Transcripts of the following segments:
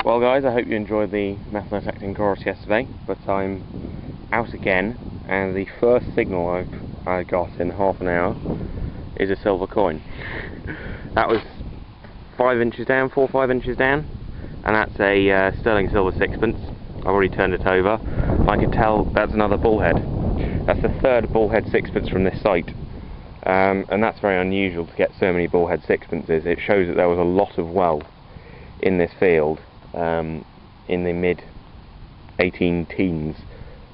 Well guys, I hope you enjoyed the methanol chorus yesterday, but I'm out again, and the first signal I got in half an hour is a silver coin. That was 4 or 5 inches down, and that's a sterling silver sixpence. I've already turned it over, and I can tell that's another bullhead. That's the third bullhead sixpence from this site, and that's very unusual to get so many bullhead sixpences. It shows that there was a lot of wealth in this field in the mid 1810s,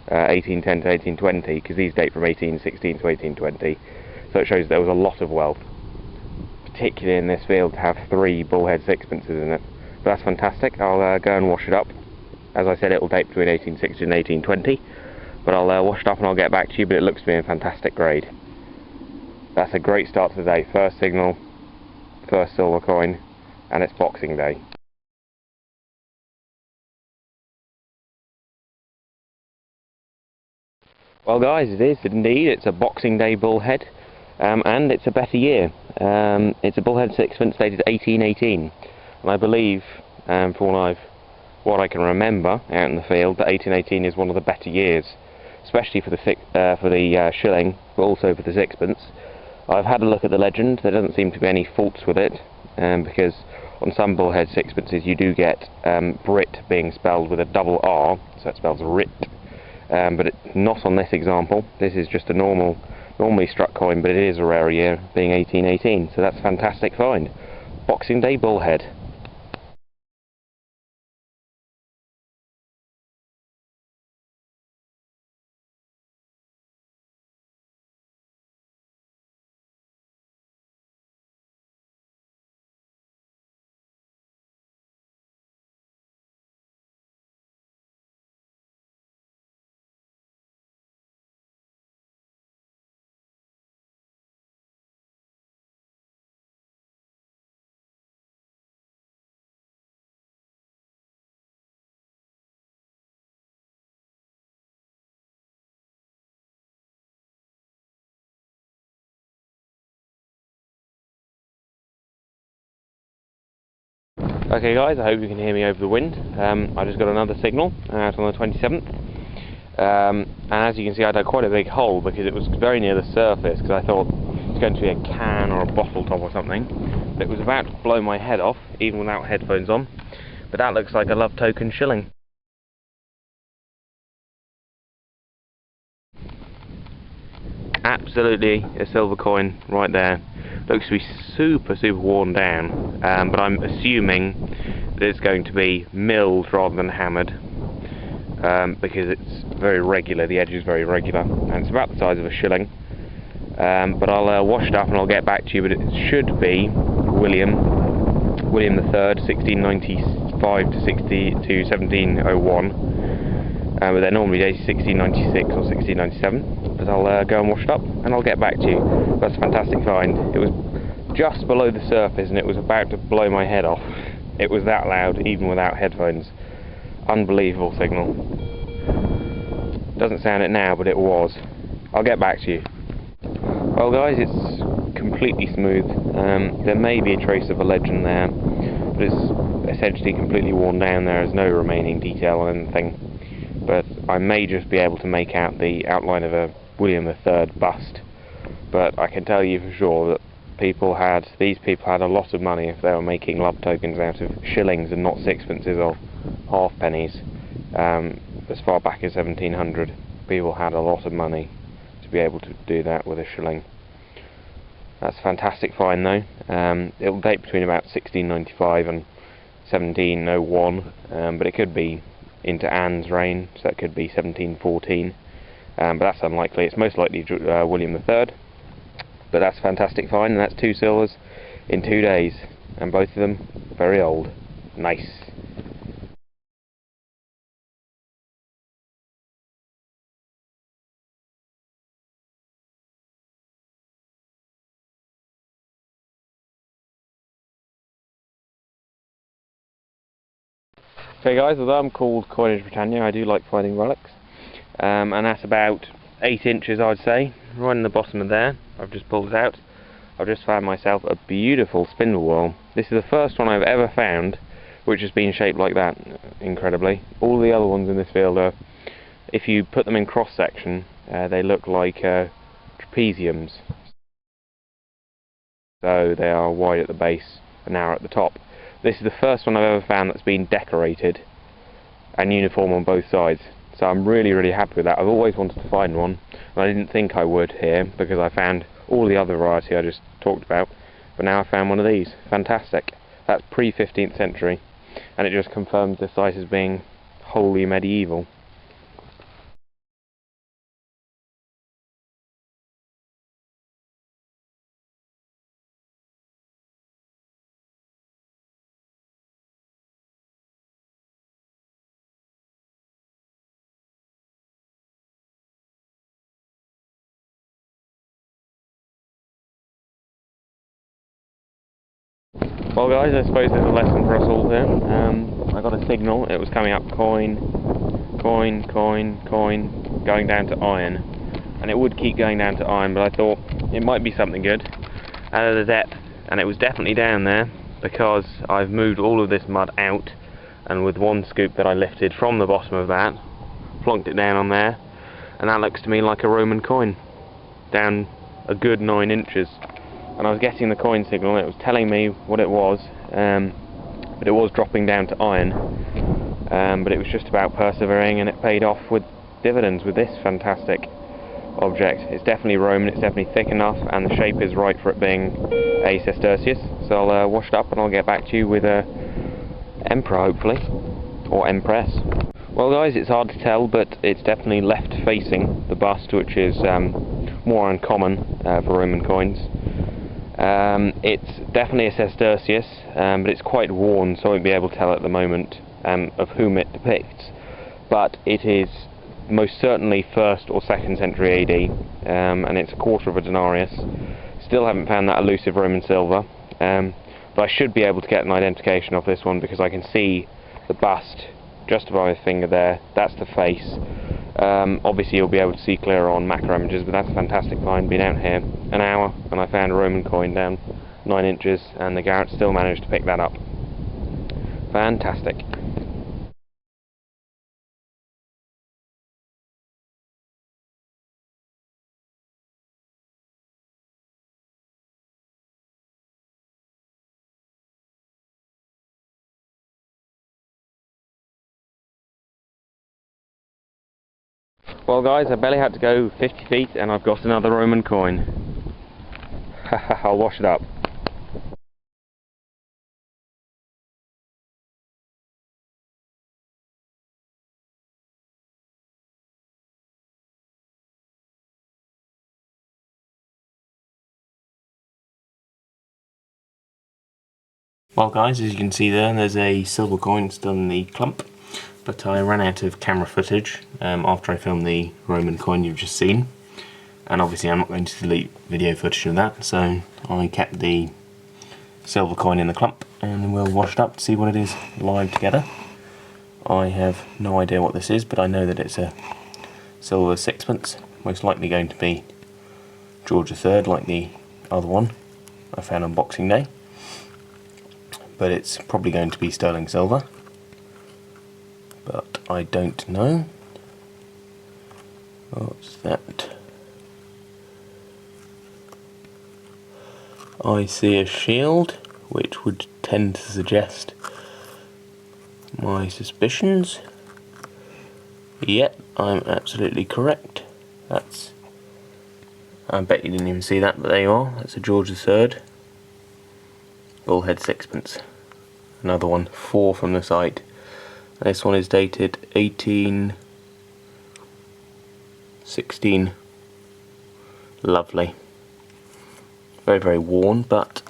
1810 to 1820, because these date from 1816 to 1820, so it shows there was a lot of wealth, particularly in this field, to have 3 bullhead sixpences in it. But that's fantastic. I'll go and wash it up. As I said, it will date between 1860 and 1820, but I'll wash it up and I'll get back to you, but it looks to be in fantastic grade. That's a great start to the day. First signal, first silver coin, and it's Boxing Day. Well guys, it is indeed. It's a Boxing Day bullhead, and it's a better year. It's a bullhead sixpence dated 1818, and I believe, from what I can remember out in the field, that 1818 is one of the better years, especially for the shilling, but also for the sixpence. I've had a look at the legend. There doesn't seem to be any faults with it, because on some bullhead sixpences you do get Brit being spelled with a double R, so it spells Writ. But not on this example. This is just a normally struck coin, but it is a rare year, being 1818, so that's a fantastic find. Boxing Day bullhead. Okay guys, I hope you can hear me over the wind. I just got another signal out on the 27th, and as you can see I dug quite a big hole because it was very near the surface, because I thought it was going to be a can or a bottle top or something, but it was about to blow my head off even without headphones on. But that looks like a love token shilling. Absolutely a silver coin right there. Looks to be super worn down, but I'm assuming that it's going to be milled rather than hammered, because it's very regular, the edge is very regular, and it's about the size of a shilling. But I'll wash it up and I'll get back to you, but it should be William III, 1695 to 1701. But they're normally dated 1696 or 1697, but I'll go and wash it up and I'll get back to you. That's a fantastic find. It was just below the surface and it was about to blow my head off. It was that loud even without headphones. Unbelievable signal. Doesn't sound it now, but it was. I'll get back to you. Well guys, it's completely smooth. There may be a trace of a legend there, but it's essentially completely worn down. There is no remaining detail on anything. But I may just be able to make out the outline of a William III bust. But I can tell you for sure that these people had a lot of money if they were making love tokens out of shillings and not sixpences or halfpennies. As far back as 1700, people had a lot of money to be able to do that with a shilling. That's a fantastic find though. It will date between about 1695 and 1701, but it could be into Anne's reign, so it could be 1714, but that's unlikely. It's most likely William III, but that's a fantastic find, and that's 2 silvers in 2 days, and both of them very old. Nice. Okay guys, although I'm called Coinage Britannia, I do like finding relics, and that's about 8 inches I'd say, right in the bottom of there. I've just pulled it out. I've just found myself a beautiful spindle whorl. This is the first one I've ever found which has been shaped like that, incredibly. All the other ones in this field are, if you put them in cross section, they look like trapeziums. So they are wide at the base and narrow at the top. This is the first one I've ever found that's been decorated and uniform on both sides. So I'm really happy with that. I've always wanted to find one, and I didn't think I would here because I found all the other variety I just talked about, but now I found one of these. Fantastic. That's pre-15th century, and it just confirms this site as being wholly medieval. Well guys, I suppose there's a lesson for us all here. I got a signal, it was coming up coin, coin, coin, coin, going down to iron. And it would keep going down to iron, but I thought it might be something good out of the depth. And it was definitely down there, because I've moved all of this mud out, and with one scoop that I lifted from the bottom of that, plonked it down on there, and that looks to me like a Roman coin, down a good 9 inches. And I was getting the coin signal, it was telling me what it was, but it was dropping down to iron, but it was just about persevering, and it paid off with dividends with this fantastic object. It's definitely Roman, it's definitely thick enough, and the shape is right for it being a sestertius. So I'll wash it up and I'll get back to you with a emperor, hopefully, or empress. Well guys, it's hard to tell, but it's definitely left facing the bust, which is more uncommon for Roman coins. It's definitely a sestertius, but it's quite worn, so I won't be able to tell at the moment of whom it depicts. But it is most certainly 1st or 2nd century AD, and it's a quarter of a denarius. Still haven't found that elusive Roman silver, but I should be able to get an identification of this one because I can see the bust just above my finger there. That's the face. Obviously you'll be able to see clearer on macro images, but that's a fantastic find. Been out here an hour and I found a Roman coin down 9 inches, and the Garrett still managed to pick that up. Fantastic. Well guys, I barely had to go 50 feet and I've got another Roman coin. I'll wash it up. Well guys, as you can see there's a silver coin still in the clump, but I ran out of camera footage after I filmed the Roman coin you've just seen, and obviously I'm not going to delete video footage of that, so I kept the silver coin in the clump and we'll wash it up to see what it is live together. I have no idea what this is, but I know that it's a silver sixpence, most likely going to be George III like the other one I found on Boxing Day. But it's probably going to be sterling silver, but I don't know. What's that? I see a shield, which would tend to suggest my suspicions. Yep, I'm absolutely correct. I bet you didn't even see that, but there you are. That's a George III. Bullhead sixpence. Another one, 4 from the site. This one is dated 1816. Lovely. Very worn, but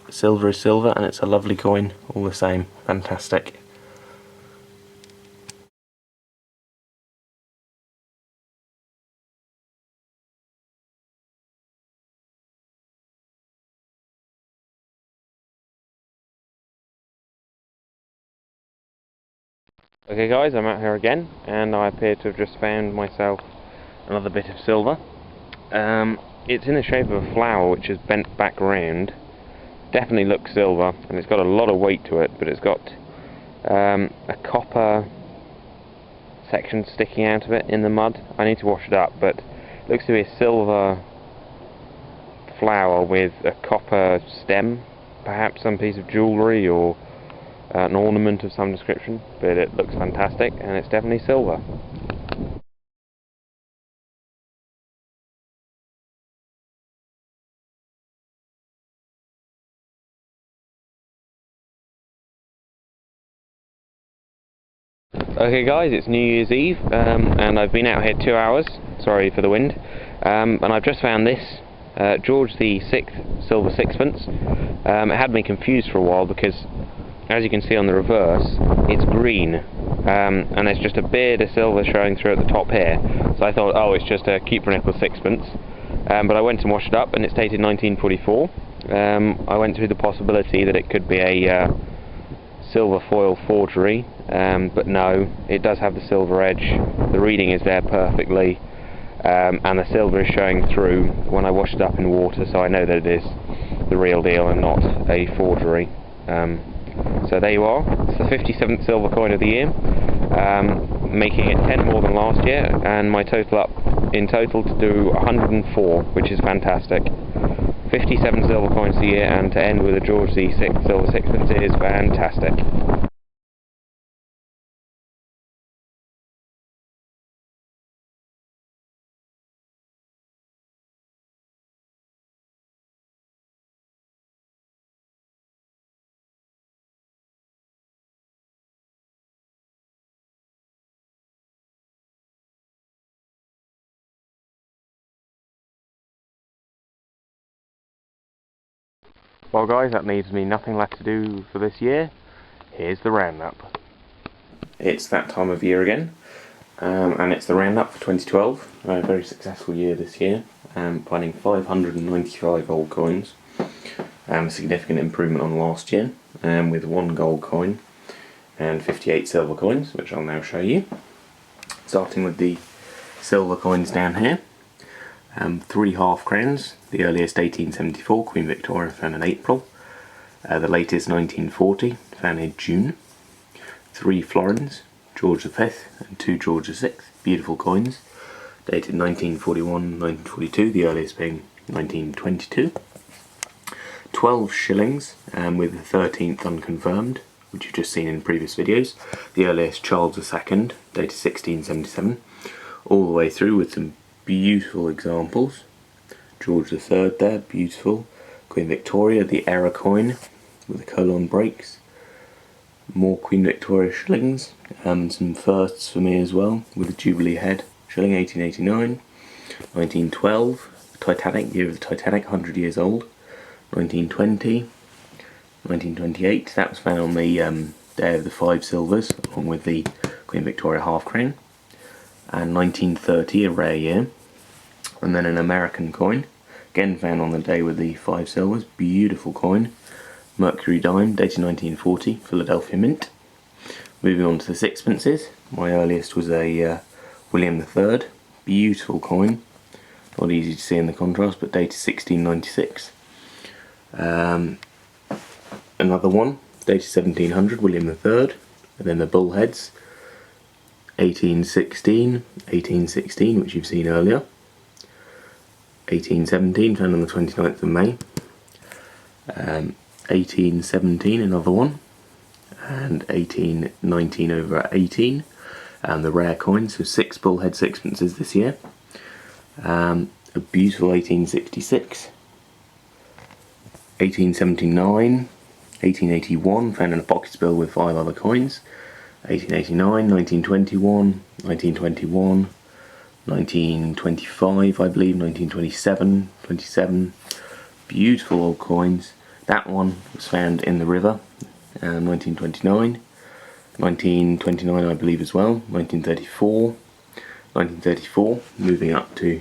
silver is silver and it's a lovely coin all the same. Fantastic. Okay guys, I'm out here again, and I appear to have just found myself another bit of silver. It's in the shape of a flower which is bent back round. Definitely looks silver, and it's got a lot of weight to it, but it's got a copper section sticking out of it in the mud. I need to wash it up, but it looks to be a silver flower with a copper stem, perhaps some piece of jewellery or an ornament of some description, but it looks fantastic and it's definitely silver. Okay guys, it's New Year's Eve and I've been out here 2 hours, sorry for the wind, and I've just found this George the 6th silver sixpence. It had me confused for a while because, as you can see on the reverse, it's green, and there's just a beard of silver showing through at the top here, so I thought, oh, it's just a keep for nickel sixpence, but I went and washed it up and it's dated 1944. I went through the possibility that it could be a silver foil forgery, but no, it does have the silver edge, the reading is there perfectly, and the silver is showing through when I wash it up in water, so I know that it is the real deal and not a forgery. So there you are, it's the 57th silver coin of the year, making it 10 more than last year, and my total up in total to do 104, which is fantastic. 57 silver coins a year, and to end with a George the 6th silver sixpence is fantastic. Well guys, that leaves me nothing left to do for this year. Here's the roundup. It's that time of year again, and it's the roundup for 2012. A very successful year this year, finding 595 old coins, a significant improvement on last year, with 1 gold coin and 58 silver coins, which I'll now show you. Starting with the silver coins down here. 3 half crowns, the earliest 1874, Queen Victoria, found in April. The latest 1940, found in June. 3 florins, George V and 2 George VI, beautiful coins, dated 1941, 1942, the earliest being 1922. 12 shillings, with the 13th unconfirmed, which you've just seen in previous videos. The earliest Charles II, dated 1677, all the way through with some beautiful examples. George III there, beautiful. Queen Victoria, the error coin with the colon breaks. More Queen Victoria shillings, some firsts for me as well, with the Jubilee head, shilling 1889. 1912, Titanic, year of the Titanic, 100 years old. 1920, 1928, that was found on the day of the 5 silvers, along with the Queen Victoria half crown. And 1930, a rare year, and then an American coin, again found on the day with the 5 silvers, beautiful coin, Mercury dime, dated 1940, Philadelphia Mint. Moving on to the sixpences, my earliest was a William III, beautiful coin, not easy to see in the contrast, but dated 1696. Another one, dated 1700, William III, and then the bullheads, 1816, which you've seen earlier. 1817, found on the 29th of May. 1817, another one. And 1819 over 18. And the rare coins, so 6 bullhead sixpences this year. A beautiful 1866. 1879. 1881, found in a pocket bill with 5 other coins. 1889, 1921, 1921, 1925 I believe, 1927, 27, beautiful old coins. That one was found in the river, 1929, 1929 I believe as well, 1934, moving up to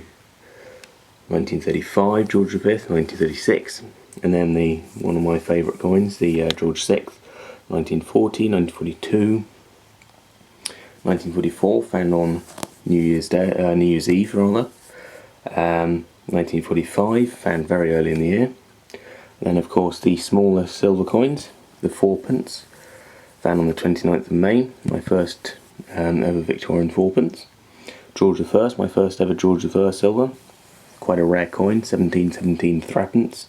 1935, George V, 1936, and then one of my favourite coins, the George VI, 1940, 1942, 1944, found on New Year's Eve rather. 1945, found very early in the year. And then of course the smaller silver coins, the 4 pence, Found on the 29th of May, my first ever Victorian fourpence. George I, my first ever George I silver. Quite a rare coin, 1717 threepence.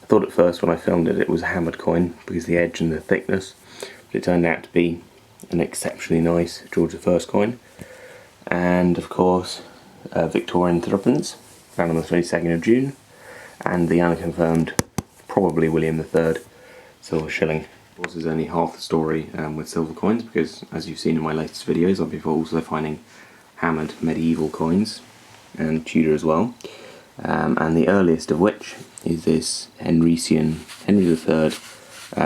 I thought at first when I filmed it was a hammered coin because of the edge and the thickness, but it turned out to be an exceptionally nice George I coin. And of course, Victorian threepence, found on the 22nd of June, and the unconfirmed, probably William III silver shilling. Of course, there's only half the story with silver coins, because as you've seen in my latest videos, I'll be also finding hammered medieval coins, and Tudor as well. And the earliest of which is this Henry III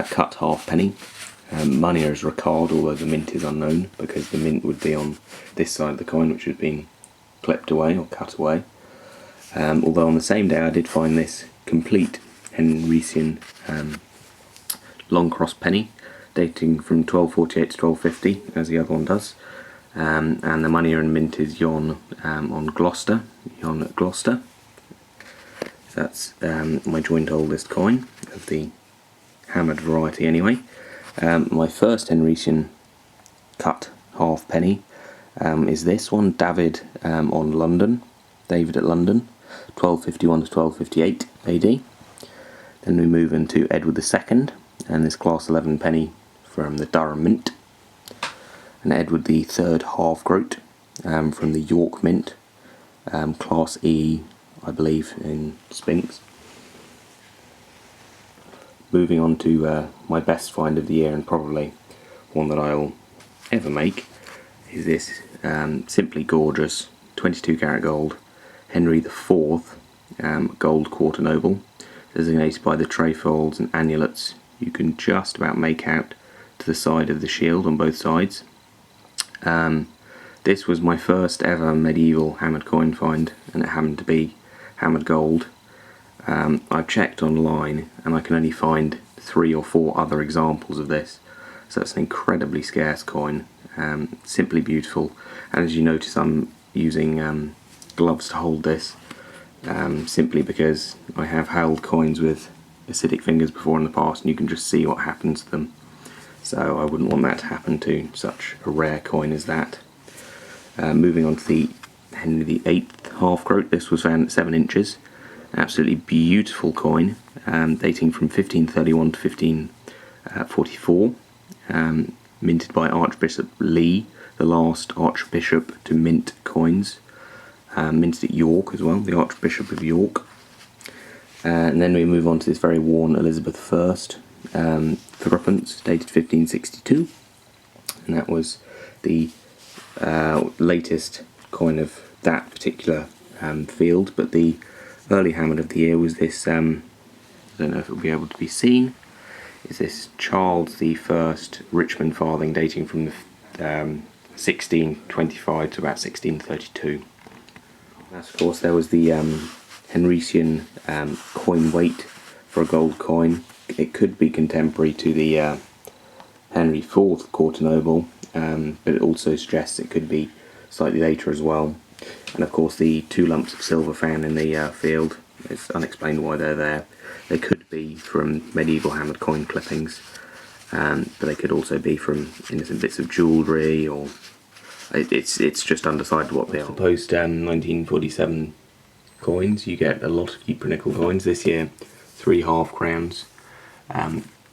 cut halfpenny. Money is Ricard, although the mint is unknown, because the mint would be on this side of the coin, which has been clipped away or cut away. Although on the same day I did find this complete Henrician long cross penny, dating from 1248 to 1250, as the other one does. And the money and mint is Yon on Gloucester, Yon at Gloucester. That's my joint oldest coin of the hammered variety anyway. My first Henrician cut halfpenny is this one, David on London, David at London, 1251 to 1258 AD. Then we move into Edward II, and this class 11 penny from the Durham Mint, and Edward III half-groat from the York Mint, class E, I believe, in Spinks. Moving on to my best find of the year, and probably one that I'll ever make, is this simply gorgeous 22 karat gold Henry IV gold quarter noble, designated by the trefoils and annulets you can just about make out to the side of the shield on both sides. This was my first ever medieval hammered coin find, and it happened to be hammered gold. I've checked online and I can only find 3 or 4 other examples of this, so it's an incredibly scarce coin, simply beautiful. And as you notice, I'm using gloves to hold this, simply because I have held coins with acidic fingers before in the past, and you can just see what happens to them. So I wouldn't want that to happen to such a rare coin as that. Moving on to the Henry VIII half-groat. This was found at 7 inches. Absolutely beautiful coin, dating from 1531 to 1544. Minted by Archbishop Lee, the last archbishop to mint coins. Minted at York as well, the Archbishop of York. And then we move on to this very worn Elizabeth I threepence, dated 1562, and that was the latest coin of that particular field. But the early hammered of the year was this, I don't know if it will be able to be seen, is this Charles I Richmond farthing, dating from the 1625 to about 1632. Of course, there was the Henrician coin weight for a gold coin. It could be contemporary to the Henry IV quarter noble, but it also suggests it could be slightly later as well. And of course, the 2 lumps of silver found in the field, it's unexplained why they're there. They could be from medieval hammered coin clippings, but they could also be from innocent bits of jewellery, or it's just undecided what they are. Post 1947 coins, you get a lot of Ypres nickel coins. This year, 3 half crowns,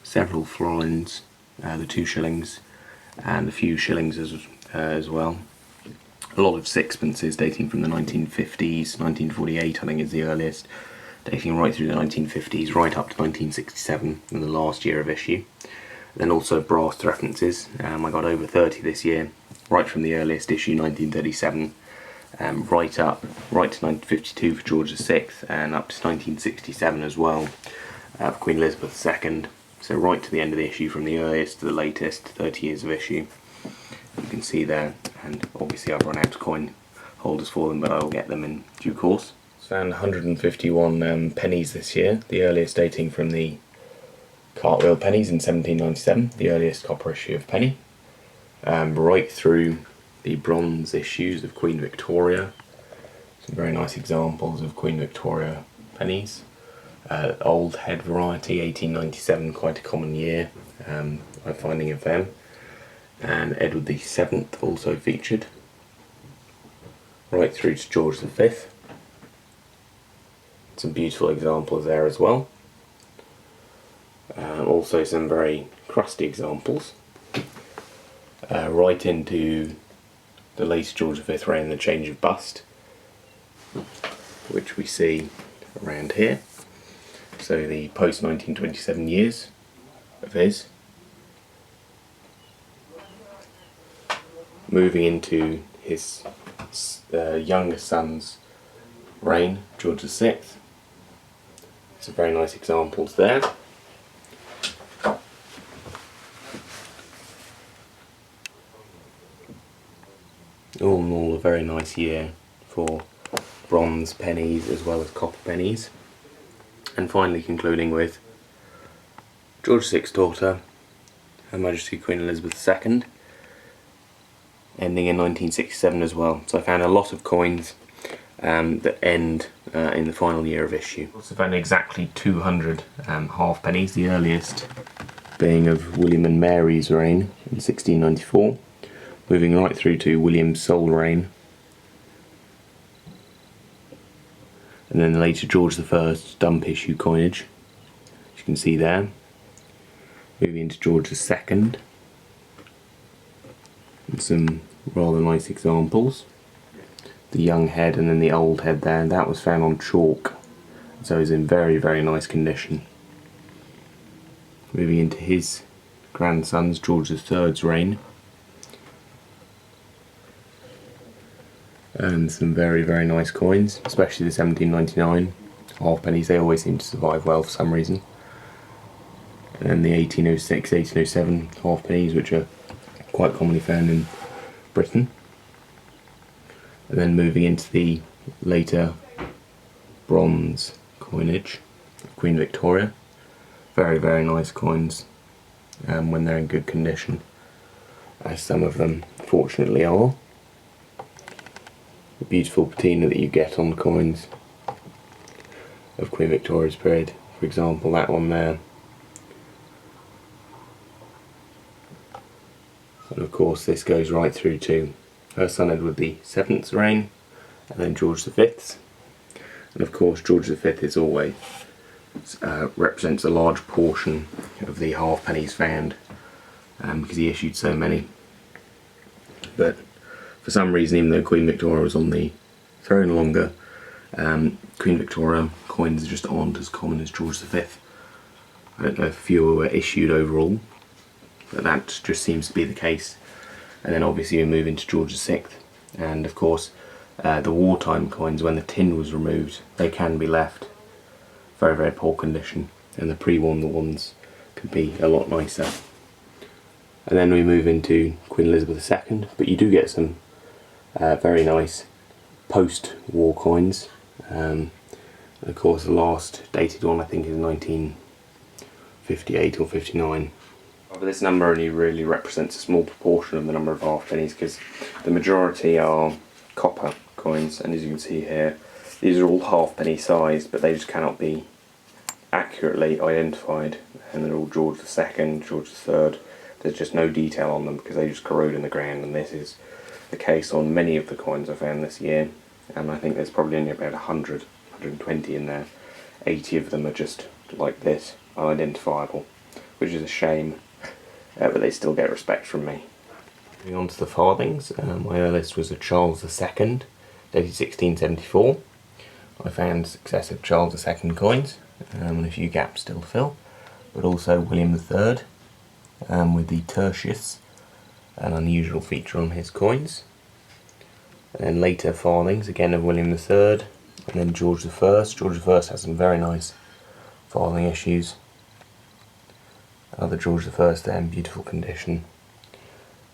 several florins, the 2 shillings, and a few shillings as well. A lot of sixpences dating from the 1950s, 1948 I think is the earliest, dating right through the 1950s, right up to 1967 in the last year of issue. Then also brass threepences. I got over 30 this year, right from the earliest issue, 1937, right to 1952 for George VI, and up to 1967 as well for Queen Elizabeth II. So right to the end of the issue, from the earliest to the latest, 30 years of issue. You can see there, and obviously I've run out of coin holders for them, but I will get them in due course. Found 151 pennies this year, the earliest dating from the cartwheel pennies in 1797, the earliest copper issue of penny, right through the bronze issues of Queen Victoria. Some very nice examples of Queen Victoria pennies. Old head variety, 1897, quite a common year, I'm finding of them. and Edward VII also featured, right through to George V. Some beautiful examples there as well. Also some very crusty examples, right into the late George V reign, the change of bust, which we see around here. So the post 1927 years of his. Moving into his younger son's reign, George VI. Some very nice examples there. All in all, a very nice year for bronze pennies as well as copper pennies. And finally concluding with George VI's daughter, Her Majesty Queen Elizabeth II, ending in 1967 as well. So I found a lot of coins that end in the final year of issue. I also found exactly 200 half pennies, the earliest being of William and Mary's reign in 1694, moving right through to William's sole reign, and then later George I's dump issue coinage, as you can see there. Moving into George II, and some rather nice examples. The young head and then the old head there, and that was found on chalk, so it's in very, very nice condition. Moving into his grandson's, George III's reign, and some very, very nice coins, especially the 1799 half pennies. They always seem to survive well for some reason. And then the 1806, 1807 half pennies, which are quite commonly found in Britain. And then moving into the later bronze coinage of Queen Victoria. Very, very nice coins when they're in good condition, as some of them fortunately are. The beautiful patina that you get on coins of Queen Victoria's period, for example that one there. And of course this goes right through to her son Edward VII's reign, and then George V's. And of course George V is always represents a large portion of the halfpennies found, because he issued so many. But for some reason, even though Queen Victoria was on the throne longer, Queen Victoria coins just aren't as common as George V. I don't know if fewer were issued overall, but that just seems to be the case. And then obviously we move into George VI, and of course the wartime coins, when the tin was removed, they can be left very, very poor condition, and the pre-war ones could be a lot nicer. And then we move into Queen Elizabeth II, but you do get some very nice post-war coins. And of course the last dated one I think is 1958 or 59. But this number only really represents a small proportion of the number of half pennies, because the majority are copper coins, and as you can see here, these are all half penny sized, but they just cannot be accurately identified, and they're all George II, George III. There's just no detail on them because they just corrode in the ground, and this is the case on many of the coins I found this year. And I think there's probably only about 100, 120 in there. 80 of them are just like this, unidentifiable, which is a shame. But they still get respect from me. Moving on to the farthings, my earliest was a Charles II, dated 1674. I found successive Charles II coins, and a few gaps still to fill, but also William III, with the tertius, an unusual feature on his coins. And then later farthings, again of William III, and then George I. George I has some very nice farthing issues. Another George I there in beautiful condition.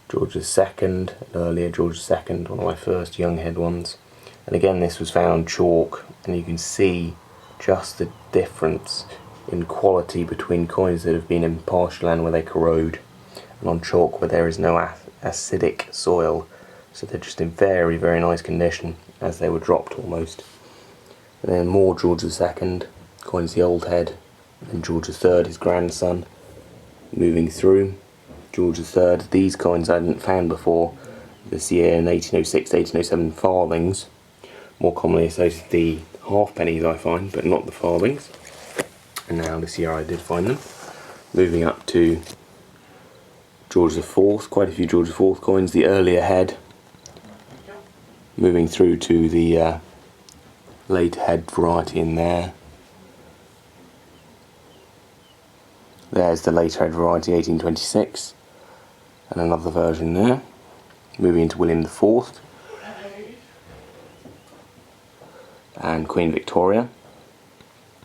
George II, and earlier George II, one of my first young head ones. And again this was found on chalk, and you can see just the difference in quality between coins that have been in partial land where they corrode, and on chalk where there is no acidic soil. So they're just in very, very nice condition as they were dropped almost. And then more George II, coins the old head, and George III, his grandson, moving through. George III. These coins I hadn't found before this year in 1806 to 1807 farthings. More commonly associated with the halfpennies I find, but not the farthings. And now this year I did find them. Moving up to George IV, quite a few George IV coins, the earlier head. Moving through to the late head variety in there. There's the later head variety, 1826, and another version there. Moving into William IV and Queen Victoria,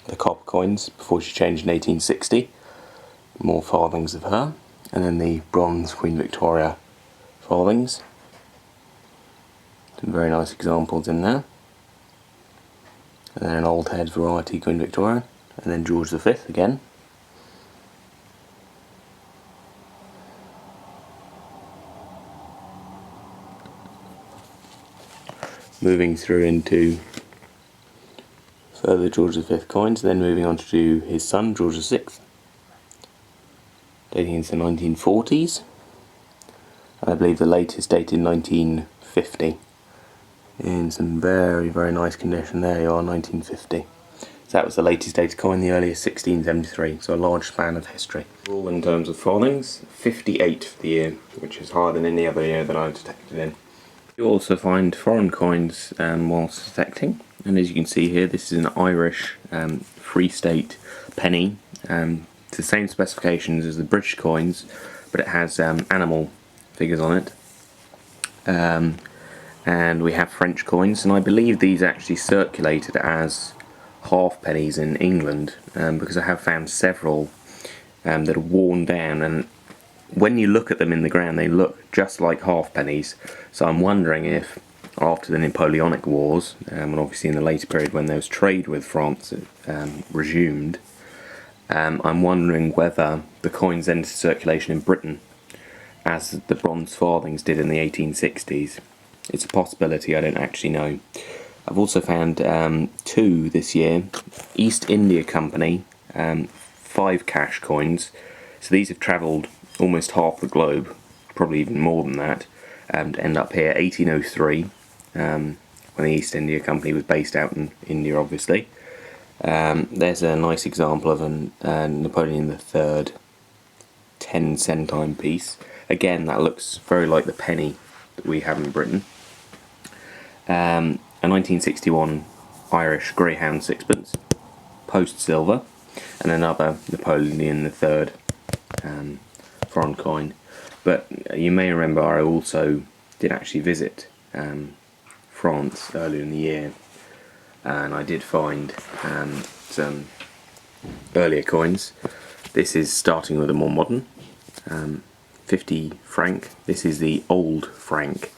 the copper coins before she changed in 1860. More farthings of her, and then the bronze Queen Victoria farthings. Some very nice examples in there. And then an old head variety Queen Victoria, and then George V again. Moving through into further George V coins, then moving on to his son George VI, dating into the 1940s, and I believe the latest dated 1950, in some very, very nice condition. There you are, 1950. So that was the latest dated coin, the earliest 1673, so a large span of history. All in terms of farthings, 58 for the year, which is higher than any other year that I've detected in. You also find foreign coins whilst detecting, and as you can see here, this is an Irish Free State penny. It's the same specifications as the British coins, but it has animal figures on it. And we have French coins, and I believe these actually circulated as halfpennies in England, because I have found several that are worn down, and when you look at them in the ground they look just like halfpennies. So I'm wondering if after the Napoleonic Wars, and obviously in the later period when there was trade with France resumed, I'm wondering whether the coins entered circulation in Britain as the bronze farthings did in the 1860s. It's a possibility, I don't actually know. I've also found two this year, East India Company 5 cash coins. So these have travelled almost half the globe, probably even more than that, to end up here 1803, when the East India Company was based out in India, obviously. There's a nice example of a Napoleon III 10 centime piece. Again, that looks very like the penny that we have in Britain. A 1961 Irish Greyhound sixpence, post silver, and another Napoleon III foreign coin. But you may remember I also did actually visit France earlier in the year, and I did find some earlier coins. This is starting with a more modern 50 franc. This is the old franc.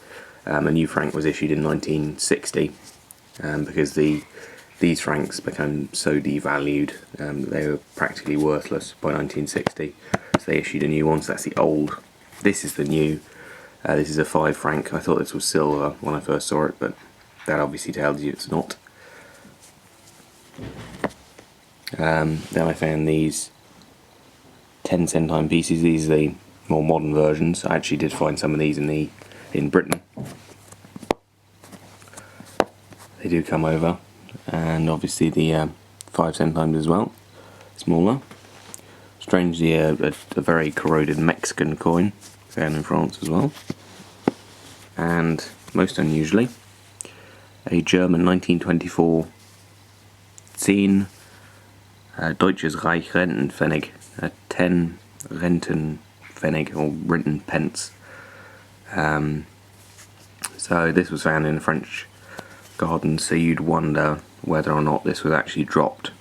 A new franc was issued in 1960 because these francs became so devalued they were practically worthless by 1960. So they issued a new one. So that's the old. This is the new. This is a 5 franc. I thought this was silver when I first saw it, but that obviously tells you it's not. Then I found these 10 centime pieces. These are the more modern versions. I actually did find some of these in Britain. They do come over, and obviously the 5 centimes as well, smaller. Strangely, a very corroded Mexican coin found in France as well, and most unusually, a German 1924 10 Deutsches Reich Rentenpfennig, a 10 Rentenpfennig or Renton pence. So this was found in a French garden, so you'd wonder whether or not this was actually dropped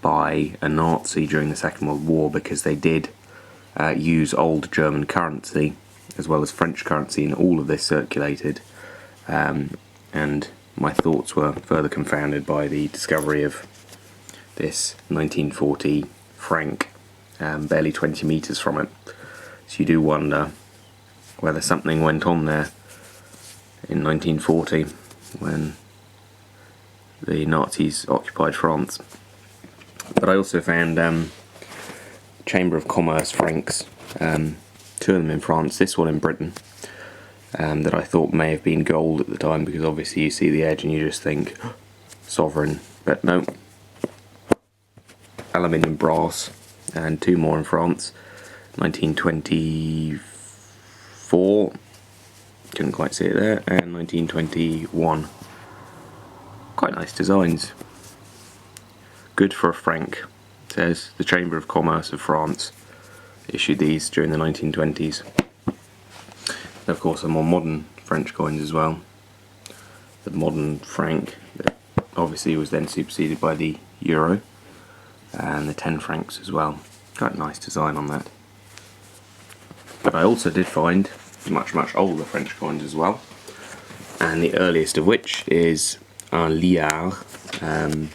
by a Nazi during the Second World War, because they did use old German currency as well as French currency, and all of this circulated, and my thoughts were further confounded by the discovery of this 1940 franc, barely 20 metres from it. So you do wonder whether something went on there in 1940 when the Nazis occupied France. But I also found Chamber of Commerce francs Two of them in France, this one in Britain, that I thought may have been gold at the time, because obviously you see the edge and you just think sovereign, but no, aluminium brass. And two more in France, 1924, couldn't quite see it there, and 1921. Quite nice designs. Good for a franc. It says the Chamber of Commerce of France issued these during the 1920s. And of course, some more modern French coins as well. The modern franc, that obviously was then superseded by the euro, and the 10 francs as well. Quite a nice design on that. But I also did find much older French coins as well, and the earliest of which is un liard, a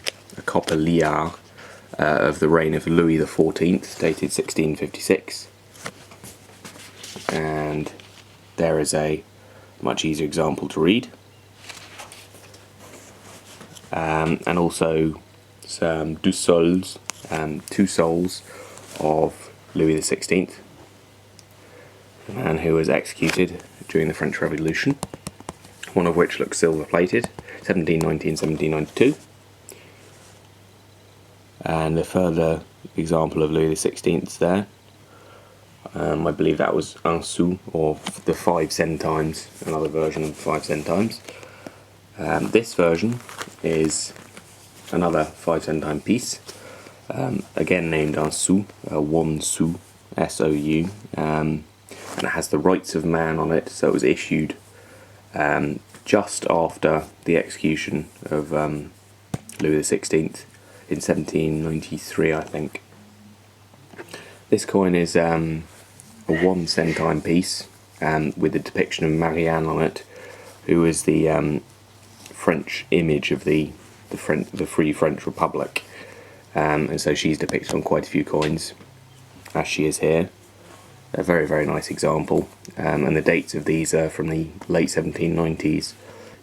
copper liard, of the reign of Louis XIV, dated 1656. And there is a much easier example to read, and also some deux sols, two sols of Louis XVI, the man who was executed during the French Revolution, one of which looks silver plated, 1790 and 1792. And a further example of Louis XVI there. I believe that was un sou, or the 5 centimes, another version of 5 centimes. This version is another 5 centime piece, again named un sou, 1 sou, S-O-U, and it has the rights of man on it, so it was issued just after the execution of Louis XVI in 1793, I think. This coin is a 1 centime piece, with a depiction of Marianne on it, who is the French image of the Free French Republic, and so she's depicted on quite a few coins, as she is here. A very nice example, and the dates of these are from the late 1790s,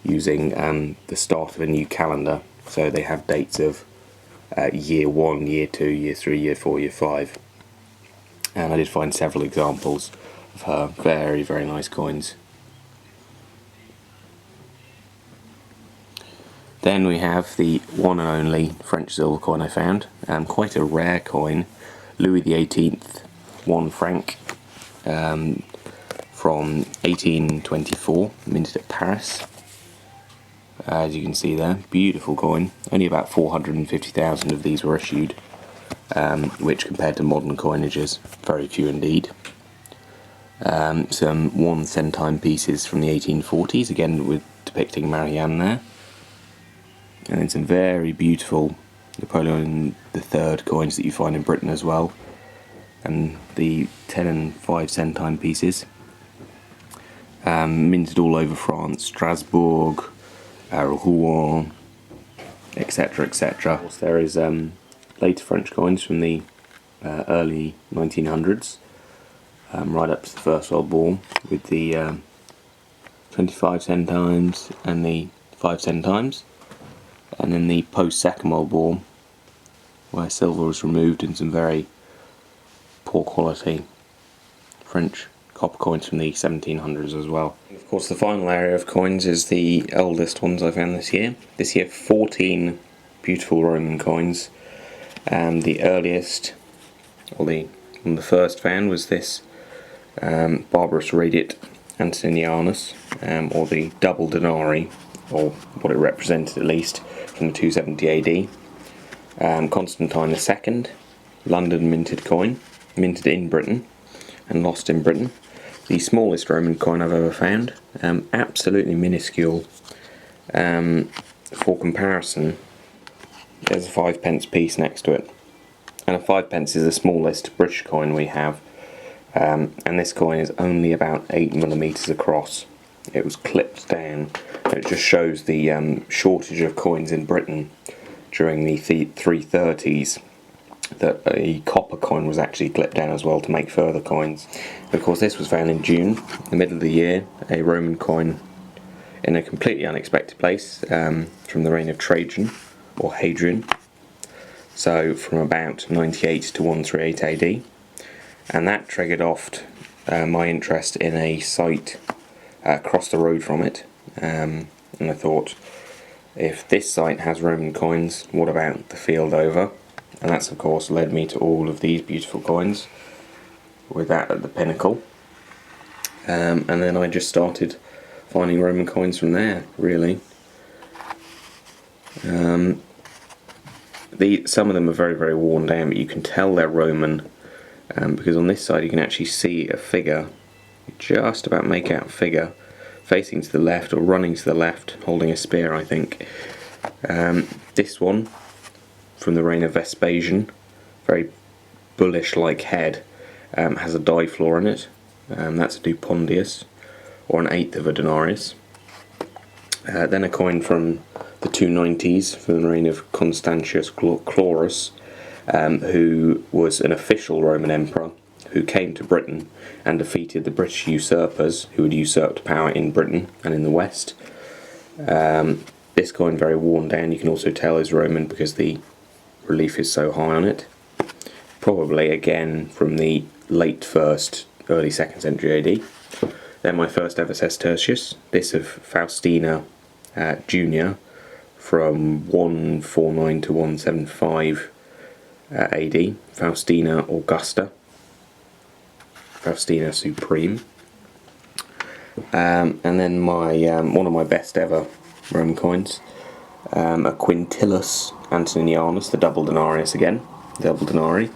using the start of a new calendar, so they have dates of year 1, year 2, year 3, year 4, year 5. And I did find several examples of her very nice coins. Then we have the one and only French silver coin I found, quite a rare coin, Louis XVIII 1 franc, from 1824, minted at Paris. As you can see there, beautiful coin. Only about 450,000 of these were issued, which compared to modern coinages, very few indeed. Some 1 centime pieces from the 1840s, again with depicting Marianne there. And then some very beautiful Napoleon III coins that you find in Britain as well. And the 10 and 5 centime pieces. Minted all over France, Strasbourg, Rouen, etc, etc. Of course, there is later French coins from the early 1900s, right up to the First World War, with the 25 centimes and the 5 centimes, and then the post-Second World War, where silver was removed, and some very poor quality French copper coins from the 1700s as well. Of course, the final area of coins is the oldest ones I found this year. This year, 14 beautiful Roman coins. The earliest, or the first found, was this Barbarus Radiate Antonianus, or the double denarii, or what it represented at least, from the 270 AD. Constantine II, London minted coin, minted in Britain and lost in Britain. The smallest Roman coin I've ever found, absolutely minuscule. For comparison, there's a 5p piece next to it, and a 5p is the smallest British coin we have, and this coin is only about 8mm across. It was clipped down. It just shows the shortage of coins in Britain during the 330s, that a copper coin was actually clipped down as well to make further coins. Of course, this was found in June, the middle of the year, a Roman coin in a completely unexpected place, from the reign of Trajan, or Hadrian, so from about 98 to 138 AD. and that triggered off my interest in a site across the road from it, and I thought, if this site has Roman coins, what about the field over? And that's of course led me to all of these beautiful coins, with that at the pinnacle. And then I just started finding Roman coins from there, really. Some of them are very, very worn down, but you can tell they're Roman, because on this side you can actually see a figure, just about make out a figure, facing to the left or running to the left, holding a spear, I think. This one, from the reign of Vespasian, very bullish-like head, has a die flaw in it. That's a dupondius, or an eighth of a denarius. Then a coin from the 290s, from the reign of Constantius Chlorus, who was an official Roman emperor, who came to Britain and defeated the British usurpers who had usurped power in Britain and in the West. This coin, very worn down, you can also tell is Roman because the relief is so high on it. Probably again from the late 1st, early 2nd century AD. Then my first ever sestertius, this of Faustina Junior, from 149 to 175 AD, Faustina Augusta, Faustina Supreme. And then my one of my best ever Roman coins, a Quintillus Antoninianus, the double denarius again, double denarii,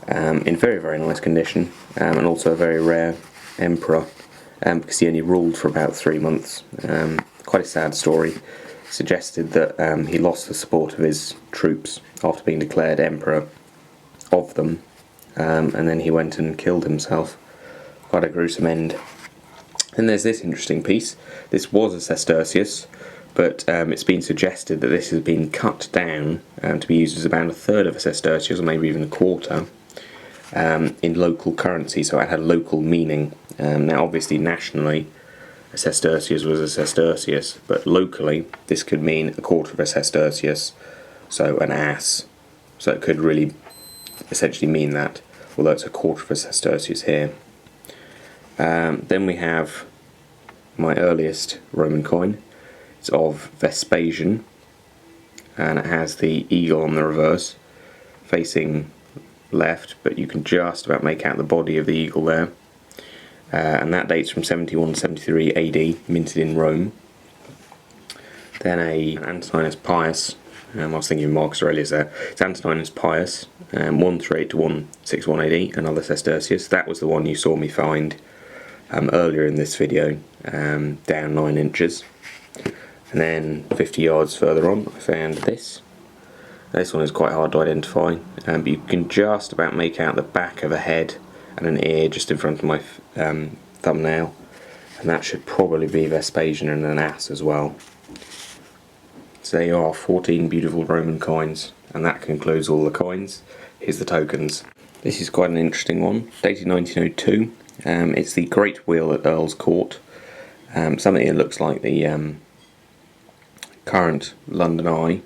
in very, very nice condition, and also a very rare emperor, because he only ruled for about 3 months. Quite a sad story. Suggested that he lost the support of his troops after being declared emperor of them, and then he went and killed himself. Quite a gruesome end. And there's this interesting piece. This was a sestertius, but it's been suggested that this has been cut down to be used as about a third of a sestertius, or maybe even a quarter, in local currency, so it had local meaning. Now obviously nationally a sestertius was a sestertius, but locally this could mean a quarter of a sestertius, so an ass. So it could really essentially mean that, although it's a quarter of a sestertius here. Then we have my earliest Roman coin. It's of Vespasian, and it has the eagle on the reverse, facing left, but you can just about make out the body of the eagle there. And that dates from 71 to 73 AD, minted in Rome. Then a Antoninus Pius, I was thinking Marcus Aurelius there. It's Antoninus Pius, 138 to 161 AD, another sestertius. That was the one you saw me find earlier in this video, down 9 inches. And then 50 yards further on I found this. This one is quite hard to identify, but you can just about make out the back of a head and an ear just in front of my thumbnail, and that should probably be Vespasian and an ass as well. So there you are, 14 beautiful Roman coins, and that concludes all the coins. Here's the tokens. This is quite an interesting one, dated 1902. It's the Great Wheel at Earl's Court, something that looks like the current London Eye.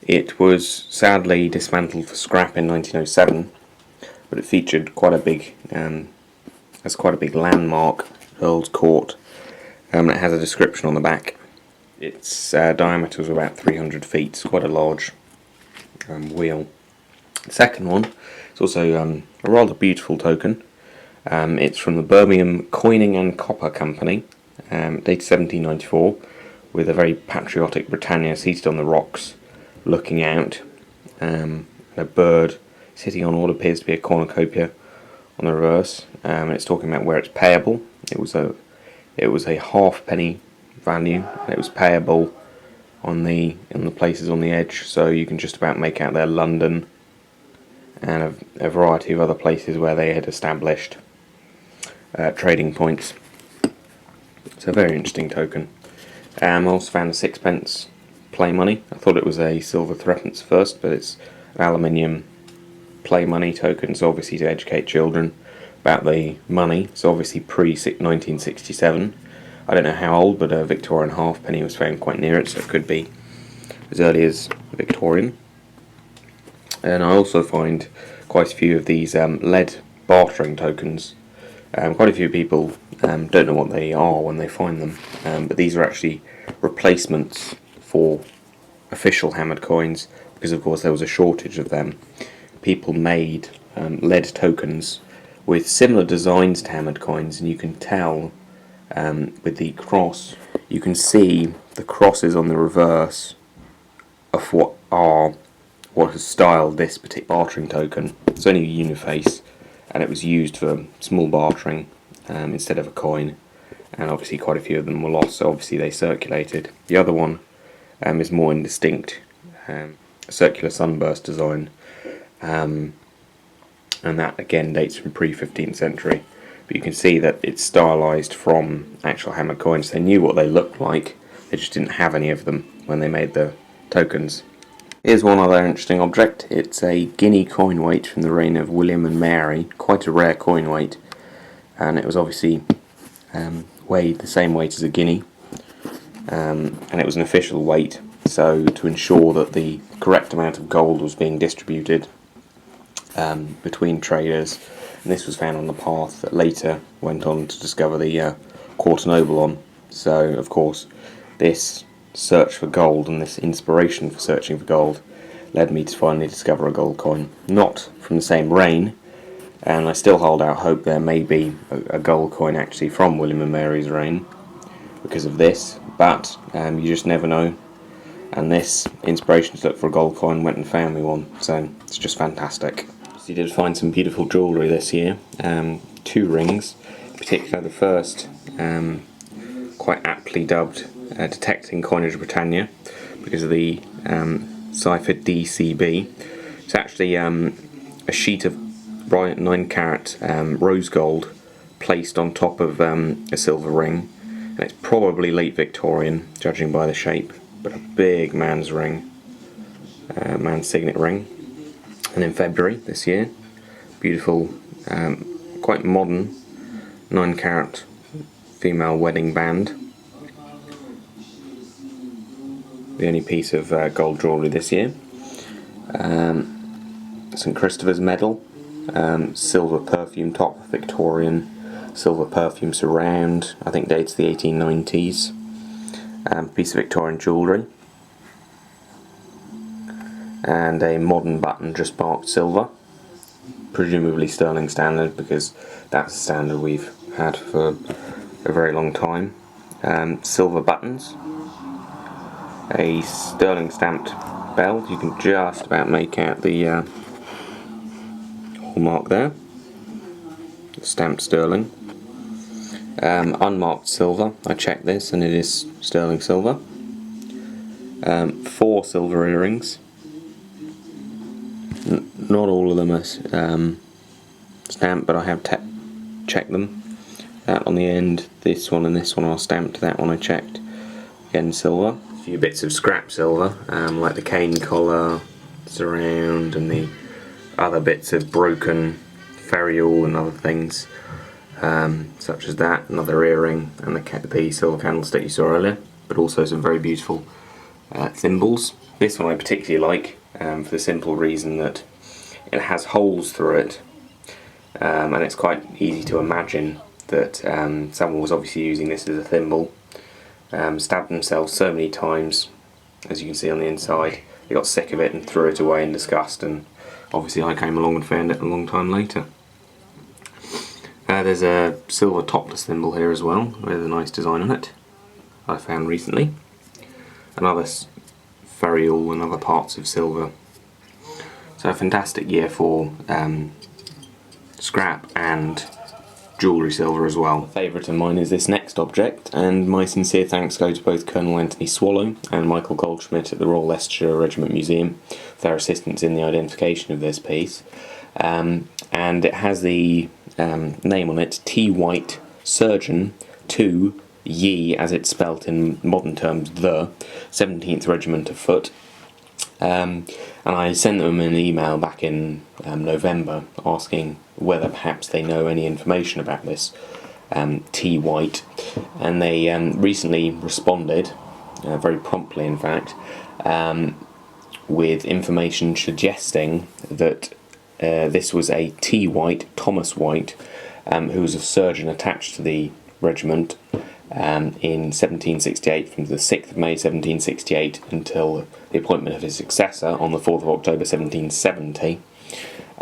It was sadly dismantled for scrap in 1907, but it featured quite a big, as quite a big landmark, Earl's Court. It has a description on the back. Its diameter was about 300 feet, it's quite a large wheel. The second one is also a rather beautiful token. It's from the Birmingham Coining and Copper Company, dated 1794, with a very patriotic Britannia seated on the rocks, looking out, and a bird sitting on what appears to be a cornucopia on the reverse, and it's talking about where it's payable. It was a halfpenny value, and it was payable on the places on the edge, so you can just about make out their London and a variety of other places where they had established trading points. It's a very interesting token. I also found a 6p play money. I thought it was a silver threepence first, but it's an aluminium play money token, so obviously to educate children about the money. It's obviously pre-1967. I don't know how old, but a Victorian halfpenny was found quite near it, so it could be as early as Victorian. And I also find quite a few of these lead bartering tokens. Quite a few people don't know what they are when they find them, but these are actually replacements for official hammered coins, because of course there was a shortage of them. People made lead tokens with similar designs to hammered coins, and you can tell with the cross, you can see the crosses on the reverse of what has styled this particular bartering token. It's only a uniface, and it was used for small bartering instead of a coin, and obviously quite a few of them were lost, so obviously they circulated. The other one is more indistinct, circular sunburst design, and that again dates from pre-15th century, but you can see that it's stylized from actual hammered coins. They knew what they looked like, they just didn't have any of them when they made the tokens. Here's one other interesting object. It's a guinea coin weight from the reign of William and Mary, quite a rare coin weight, and it was obviously weighed the same weight as a guinea, and it was an official weight, so to ensure that the correct amount of gold was being distributed between traders, and this was found on the path that later went on to discover the Quarter Noble on. So of course this search for gold and this inspiration for searching for gold led me to finally discover a gold coin, not from the same reign, and I still hold out hope there may be a gold coin actually from William and Mary's reign because of this, but you just never know, and this inspiration to look for a gold coin went and found me one, so it's just fantastic. So you did find some beautiful jewellery this year, 2 rings, in particular the first quite aptly dubbed Detecting Coinage Britannia because of the cipher DCB. It's actually a sheet of bright 9-carat rose gold placed on top of a silver ring, and it's probably late Victorian judging by the shape, but a big man's ring, man's signet ring. And in February this year, beautiful, quite modern 9-carat female wedding band. The only piece of gold jewellery this year. St Christopher's medal, silver perfume top, Victorian, silver perfume surround, I think dates the 1890s. Piece of Victorian jewellery, and a modern button just marked silver, presumably sterling standard because that's a standard we've had for a very long time. Silver buttons, a sterling stamped belt, you can just about make out the hallmark there, stamped sterling. Unmarked silver, I checked this and it is sterling silver. 4 silver earrings, not all of them are stamped, but I have checked them. That on the end, this one and this one are stamped, that one I checked, again silver. A few bits of scrap silver, like the cane collar, surround, and the other bits of broken ferrule and other things, such as that, another earring, and the silver candlestick you saw earlier, but also some very beautiful thimbles. This one I particularly like, for the simple reason that it has holes through it, and it's quite easy to imagine that someone was obviously using this as a thimble, stabbed themselves so many times, as you can see on the inside. They got sick of it and threw it away in disgust, and obviously I came along and found it a long time later. There's a silver topless thimble here as well, with a nice design on it, I found recently. Another ferrule and other parts of silver. So a fantastic year for scrap and jewellery silver as well. A favourite of mine is this next object, and my sincere thanks go to both Colonel Anthony Swallow and Michael Goldschmidt at the Royal Leicestershire Regiment Museum for their assistance in the identification of this piece. And it has the name on it, T. White, Surgeon to Ye, as it's spelt in modern terms, the 17th Regiment of Foot. And I sent them an email back in November asking whether perhaps they know any information about this T. White, and they recently responded, very promptly in fact, with information suggesting that This was a T. White, Thomas White, who was a surgeon attached to the regiment in 1768, from the 6th of May 1768 until the appointment of his successor on the 4th of October 1770.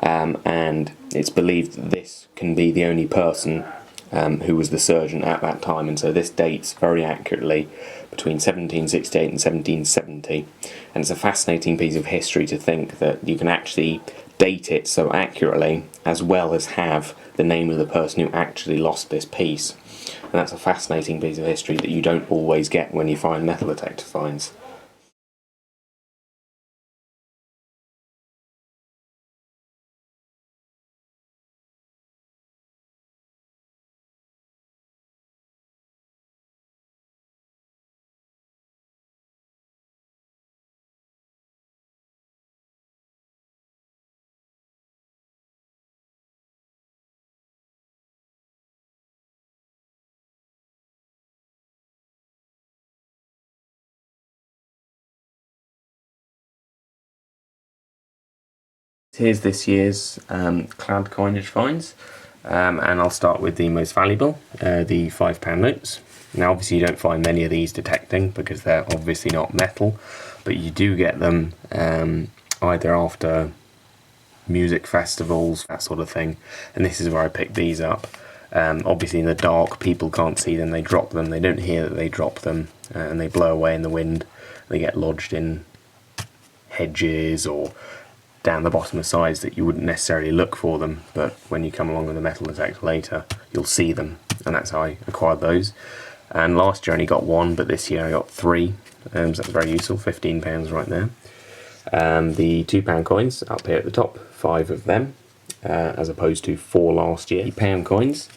And it's believed that this can be the only person who was the surgeon at that time, and so this dates very accurately between 1768 and 1770. And it's a fascinating piece of history to think that you can actually date it so accurately, as well as have the name of the person who actually lost this piece. And that's a fascinating piece of history that you don't always get when you find metal detector finds. Here's this year's cloud coinage finds, and I'll start with the most valuable, the £5 notes. Now obviously you don't find many of these detecting because they're obviously not metal, but you do get them either after music festivals, that sort of thing, and this is where I picked these up. Obviously in the dark people can't see them, they drop them, they don't hear that they drop them, and they blow away in the wind. They get lodged in hedges or down the bottom of sides that you wouldn't necessarily look for them, but when you come along with a metal detector later you'll see them, and that's how I acquired those. And last year I only got one, but this year I got three, so that's very useful. £15 right there. The £2 coins up here at the top, 5 of them, as opposed to 4 last year. £1 coins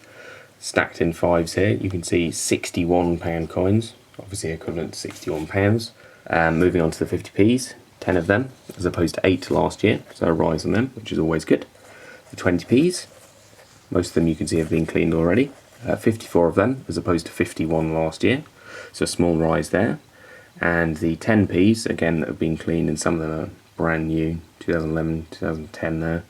stacked in 5s here. You can see £61 coins, obviously equivalent to £61. Moving on to the 50p's, 10 of them as opposed to 8 last year, so a rise on them, which is always good. The 20p's, most of them you can see have been cleaned already, 54 of them as opposed to 51 last year, so a small rise there. And the 10p's, again, that have been cleaned, and some of them are brand new, 2011, 2010 there,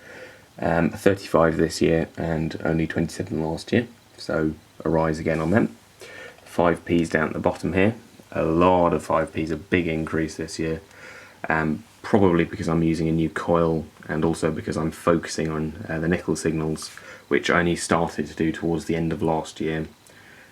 35 this year and only 27 last year, so a rise again on them. 5p's down at the bottom here, a lot of 5p's, a big increase this year. Probably because I'm using a new coil, and also because I'm focusing on the nickel signals, which I only started to do towards the end of last year,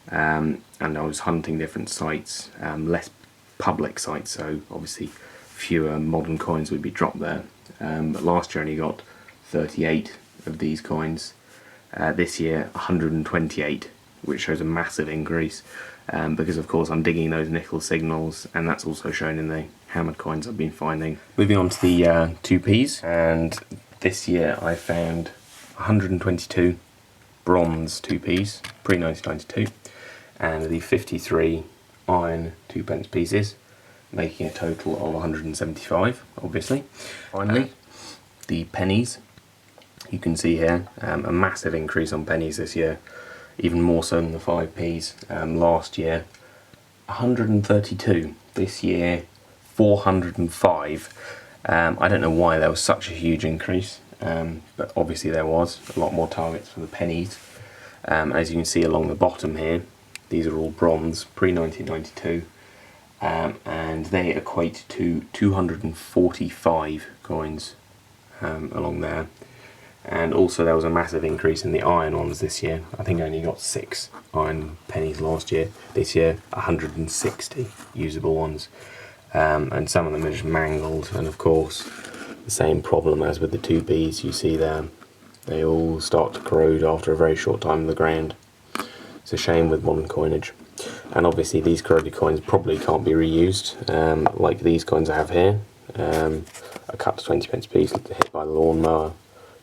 and I was hunting different sites, less public sites, so obviously fewer modern coins would be dropped there. But last year I only got 38 of these coins, this year 128, which shows a massive increase, because of course I'm digging those nickel signals, and that's also shown in the hammered coins I've been finding. Moving on to the 2p's, and this year I found 122 bronze 2p's, pre-1992, and the 53 iron 2p pieces, making a total of 175, obviously. Finally, the pennies. You can see here a massive increase on pennies this year, even more so than the 5p's. Last year 132, this year 405. I don't know why there was such a huge increase, but obviously there was a lot more targets for the pennies. As you can see along the bottom here, these are all bronze, pre-1992, and they equate to 245 coins along there. And also there was a massive increase in the iron ones this year. I think I only got 6 iron pennies last year. This year 160 usable ones, and some of them are just mangled, and of course the same problem as with the 2p's you see there. They all start to corrode after a very short time in the ground. It's a shame with modern coinage. And obviously these corroded coins probably can't be reused, like these coins I have here. A cut to 20p piece hit by the lawnmower,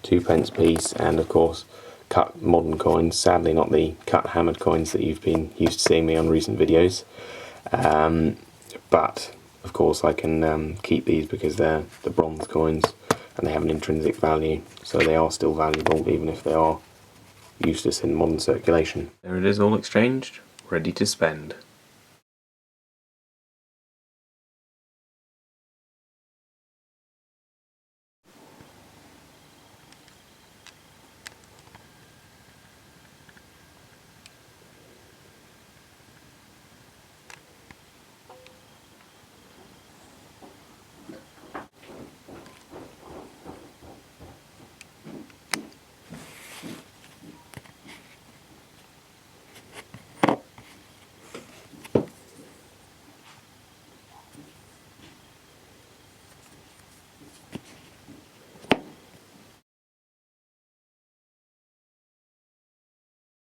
2p piece, and of course cut modern coins, sadly not the cut hammered coins that you've been used to seeing me on recent videos. But of course I can keep these because they're the bronze coins and they have an intrinsic value, so they are still valuable even if they are useless in modern circulation. There it is, all exchanged, ready to spend.